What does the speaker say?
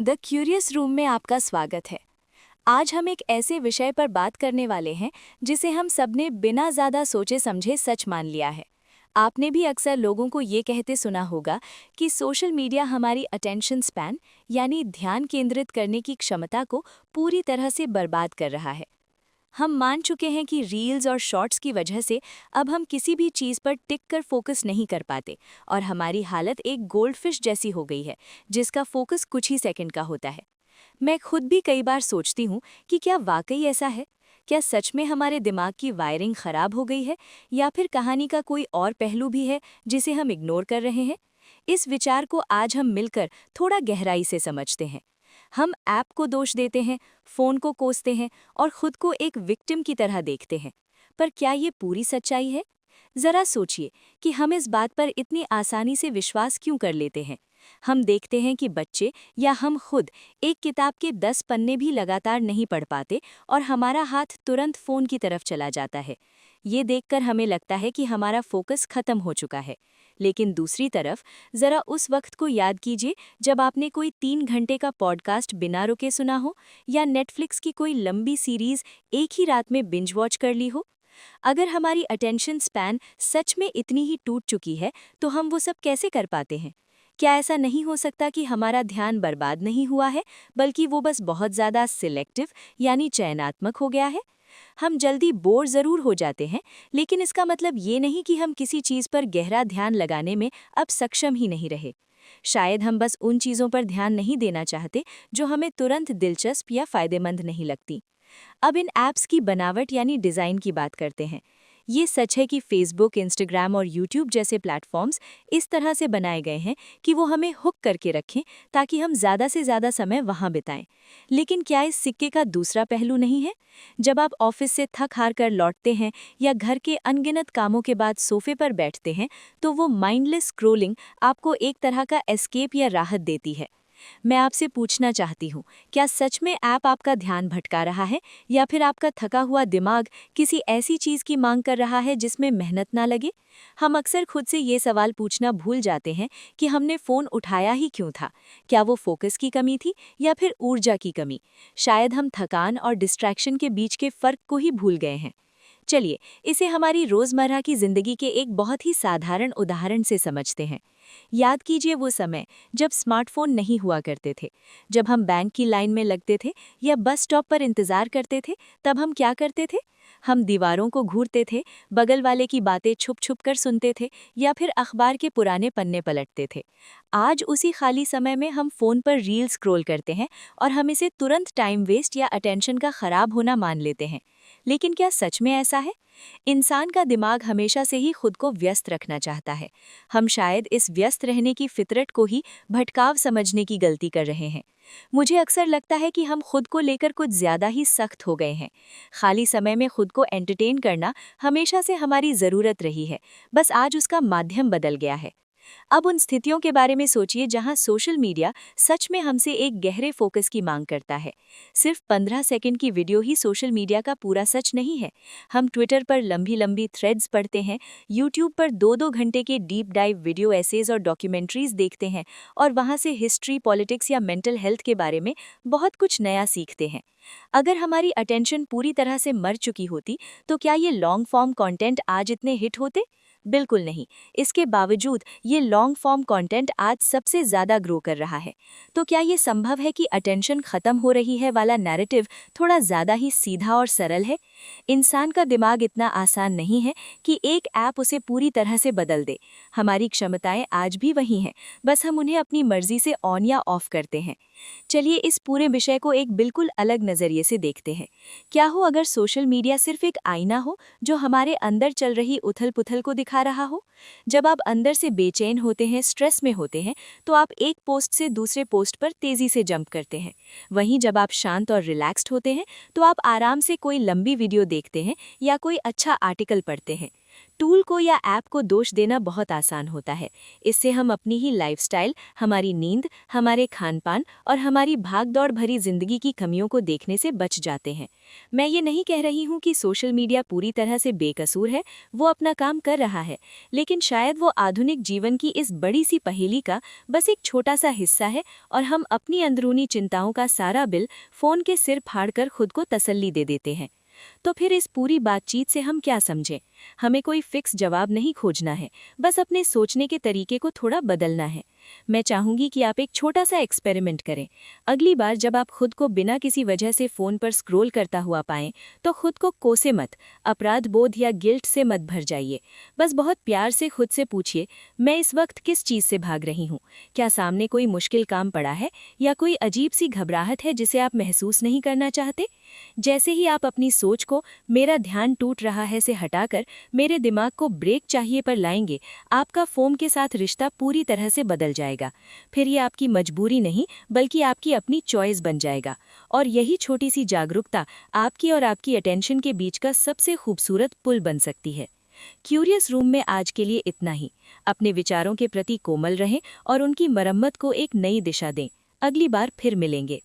The curious room में आपका स्वागत है। आज हम एक ऐसे विषय पर बात करने वाले हैं जिसे हम सबने बिना ज़्यादा सोचे समझे सच मान लिया है। आपने भी अक्सर लोगों को ये कहते सुना होगा कि सोशल मीडिया हमारी अटेंशन स्पैन यानी ध्यान केंद्रित करने की क्षमता को पूरी तरह से बर्बाद कर रहा है। हम मान चुके हैं कि रील्स और शॉर्ट्स की वजह से अब हम किसी भी चीज़ पर टिक कर फोकस नहीं कर पाते और हमारी हालत एक गोल्डफिश जैसी हो गई है जिसका फोकस कुछ ही सेकंड का होता है। मैं खुद भी कई बार सोचती हूँ कि क्या वाकई ऐसा है? क्या सच में हमारे दिमाग की वायरिंग खराब हो गई है या फिर कहानी का कोई और पहलू भी है जिसे हम इग्नोर कर रहे हैं? इस विचार को आज हम मिलकर थोड़ा गहराई से समझते हैं। हम ऐप को दोष देते हैं, फ़ोन को कोसते हैं और खुद को एक विक्टिम की तरह देखते हैं। पर क्या ये पूरी सच्चाई है? ज़रा सोचिए कि हम इस बात पर इतनी आसानी से विश्वास क्यों कर लेते हैं। हम देखते हैं कि बच्चे या हम खुद एक किताब के 10 पन्ने भी लगातार नहीं पढ़ पाते और हमारा हाथ तुरंत फ़ोन की तरफ चला जाता है। ये देखकर हमें लगता है कि हमारा फोकस खत्म हो चुका है। लेकिन दूसरी तरफ ज़रा उस वक्त को याद कीजिए जब आपने कोई 3 घंटे का पॉडकास्ट बिना रुके सुना हो या नेटफ्लिक्स की कोई लंबी सीरीज़ एक ही रात में बिंज वॉच कर ली हो। अगर हमारी अटेंशन स्पैन सच में इतनी ही टूट चुकी है तो हम वो सब कैसे कर पाते हैं? क्या ऐसा नहीं हो सकता कि हमारा ध्यान बर्बाद नहीं हुआ है, बल्कि वो बस बहुत ज़्यादा सिलेक्टिव यानी चयनात्मक हो गया है? हम जल्दी बोर ज़रूर हो जाते हैं, लेकिन इसका मतलब ये नहीं कि हम किसी चीज़ पर गहरा ध्यान लगाने में अब सक्षम ही नहीं रहे। शायद हम बस उन चीज़ों पर ध्यान नहीं देना चाहते जो हमें तुरंत दिलचस्प या फ़ायदेमंद नहीं लगती। अब इन ऐप्स की बनावट यानी डिज़ाइन की बात करते हैं। ये सच है कि फेसबुक, इंस्टाग्राम और यूट्यूब जैसे प्लेटफॉर्म्स इस तरह से बनाए गए हैं कि वो हमें हुक करके रखें ताकि हम ज़्यादा से ज़्यादा समय वहाँ बिताएं। लेकिन क्या इस सिक्के का दूसरा पहलू नहीं है? जब आप ऑफिस से थक हार कर लौटते हैं या घर के अनगिनत कामों के बाद सोफे पर बैठते हैं, तो वो माइंडलेस स्क्रोलिंग आपको एक तरह का एस्केप या राहत देती है। मैं आपसे पूछना चाहती हूँ, क्या सच में ऐप आपका ध्यान भटका रहा है या फिर आपका थका हुआ दिमाग किसी ऐसी चीज़ की मांग कर रहा है जिसमें मेहनत ना लगे? हम अक्सर खुद से ये सवाल पूछना भूल जाते हैं कि हमने फ़ोन उठाया ही क्यों था। क्या वो फोकस की कमी थी या फिर ऊर्जा की कमी? शायद हम थकान और डिस्ट्रैक्शन के बीच के फ़र्क को ही भूल गए हैं। चलिए, इसे हमारी रोज़मर्रा की ज़िंदगी के एक बहुत ही साधारण उदाहरण से समझते हैं। याद कीजिए वो समय जब स्मार्टफोन नहीं हुआ करते थे, जब हम बैंक की लाइन में लगते थे या बस स्टॉप पर इंतज़ार करते थे। तब हम क्या करते थे? हम दीवारों को घूरते थे, बगल वाले की बातें छुप छुप कर सुनते थे या फिर अखबार के पुराने पन्ने पलटते थे। आज उसी खाली समय में हम फ़ोन पर रील स्क्रॉल करते हैं और हम इसे तुरंत टाइम वेस्ट या अटेंशन का ख़राब होना मान लेते हैं। लेकिन क्या सच में ऐसा है? इंसान का दिमाग हमेशा से ही खुद को व्यस्त रखना चाहता है। हम शायद इस व्यस्त रहने की फितरत को ही भटकाव समझने की गलती कर रहे हैं। मुझे अक्सर लगता है कि हम खुद को लेकर कुछ ज़्यादा ही सख्त हो गए हैं। खाली समय में खुद को एंटरटेन करना हमेशा से हमारी ज़रूरत रही है, बस आज उसका माध्यम बदल गया है। अब उन स्थितियों के बारे में सोचिए जहां सोशल मीडिया सच में हमसे एक गहरे फोकस की मांग करता है। सिर्फ 15 सेकंड की वीडियो ही सोशल मीडिया का पूरा सच नहीं है। हम ट्विटर पर लंबी लंबी थ्रेड्स पढ़ते हैं, यूट्यूब पर 2-2 घंटे के डीप डाइव वीडियो एसेज और डॉक्यूमेंट्रीज देखते हैं और वहां से हिस्ट्री, पॉलिटिक्स या मेंटल हेल्थ के बारे में बहुत कुछ नया सीखते हैं। अगर हमारी अटेंशन पूरी तरह से मर चुकी होती, तो क्या ये लॉन्ग फॉर्म कंटेंट आज इतने हिट होते? बिल्कुल नहीं। इसके बावजूद ये लॉन्ग फॉर्म कंटेंट आज सबसे ज़्यादा ग्रो कर रहा है। तो क्या ये संभव है कि अटेंशन खत्म हो रही है वाला नैरेटिव थोड़ा ज़्यादा ही सीधा और सरल है? इंसान का दिमाग इतना आसान नहीं है कि एक ऐप उसे पूरी तरह से बदल दे। हमारी क्षमताएं आज भी वही हैं, बस हम उन्हें अपनी मर्जी से ऑन या ऑफ करते हैं। चलिए इस पूरे विषय को एक बिल्कुल अलग नज़रिए से देखते हैं। क्या हो अगर सोशल मीडिया सिर्फ एक आईना हो जो हमारे अंदर चल रही उथल-पुथल को दिखा रहा हो? जब आप अंदर से बेचैन होते हैं, स्ट्रेस में होते हैं, तो आप एक पोस्ट से दूसरे पोस्ट पर तेज़ी से जंप करते हैं। वहीं जब आप शांत और रिलैक्स्ड होते हैं, तो आप आराम से कोई लंबी वीडियो देखते हैं या कोई अच्छा आर्टिकल पढ़ते हैं। टूल को या ऐप को दोष देना बहुत आसान होता है। इससे हम अपनी ही लाइफस्टाइल, हमारी नींद, हमारे खानपान और हमारी भागदौड़ भरी जिंदगी की कमियों को देखने से बच जाते हैं। मैं ये नहीं कह रही हूँ कि सोशल मीडिया पूरी तरह से बेकसूर है, वो अपना काम कर रहा है, लेकिन शायद वो आधुनिक जीवन की इस बड़ी सी पहेली का बस एक छोटा सा हिस्सा है और हम अपनी अंदरूनी चिंताओं का सारा बिल फोन के सिर फाड़कर खुद को तसल्ली दे देते हैं। तो फिर इस पूरी बातचीत से हम क्या समझें? हमें कोई फिक्स जवाब नहीं खोजना है, बस अपने सोचने के तरीके को थोड़ा बदलना है। मैं चाहूंगी कि आप एक छोटा सा एक्सपेरिमेंट करें। अगली बार जब आप खुद को बिना किसी वजह से फ़ोन पर स्क्रॉल करता हुआ पाएं, तो खुद को कोसे मत, अपराध बोध या गिल्ट से मत भर जाइए। बस बहुत प्यार से खुद से पूछिए, मैं इस वक्त किस चीज़ से भाग रही हूँ? क्या सामने कोई मुश्किल काम पड़ा है या कोई अजीब सी घबराहट है जिसे आप महसूस नहीं करना चाहते? जैसे ही आप अपनी सोच को मेरा ध्यान टूट रहा है से हटाकर मेरे दिमाग को ब्रेक चाहिए पर लाएंगे, आपका फ़ोन के साथ रिश्ता पूरी तरह से बदल जाएगा। फिर ये आपकी मजबूरी नहीं, बल्कि आपकी अपनी चॉइस बन जाएगा। और यही छोटी सी जागरूकता आपकी और आपकी अटेंशन के बीच का सबसे खूबसूरत पुल बन सकती है। क्यूरियस रूम में आज के लिए इतना ही। अपने विचारों के प्रति कोमल रहें और उनकी मरम्मत को एक नई दिशा दें। अगली बार फिर मिलेंगे।